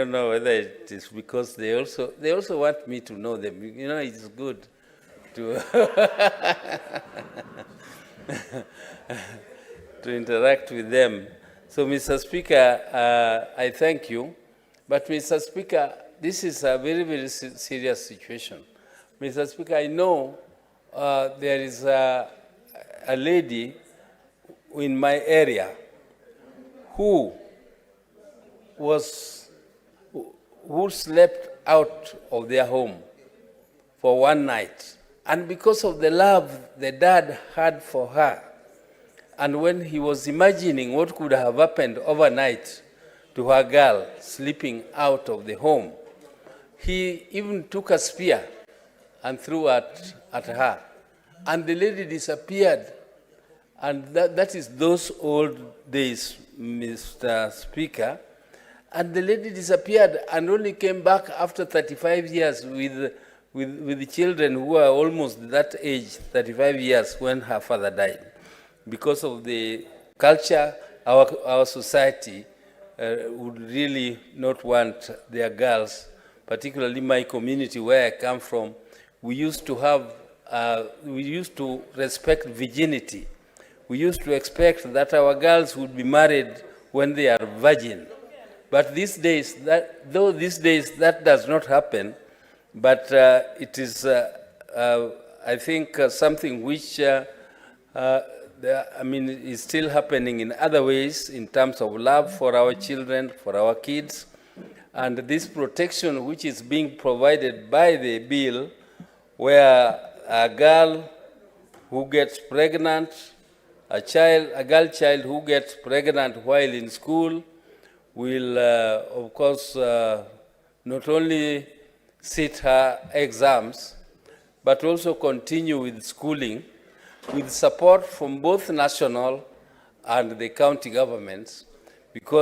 I don't know whether it is because they also want me to know them. You know, it's good to to interact with them. So, Mr. Speaker, I thank you. But, Mr. Speaker, this is a very, very serious situation. Mr. Speaker, I know there is a lady in my area who slept out of their home for one night. And because of the love the dad had for her, and when he was imagining what could have happened overnight to her girl sleeping out of the home, he even took a spear and threw at her. And the lady disappeared. And that is those old days, Mr. Speaker. And the lady disappeared and only came back after 35 years with the children who were almost that age, 35 years, when her father died. Because of the culture, our society would really not want their girls, particularly my community where I come from. We used to respect virginity. We used to expect that our girls would be married when they are virgin. But these days, that does not happen, but it is, I think, something which, is still happening in other ways in terms of love for our children, for our kids, and this protection which is being provided by the bill, where a girl who gets pregnant, a girl child who gets pregnant while in school, will, of course, not only sit her exams, but also continue with schooling with support from both national and the county governments, because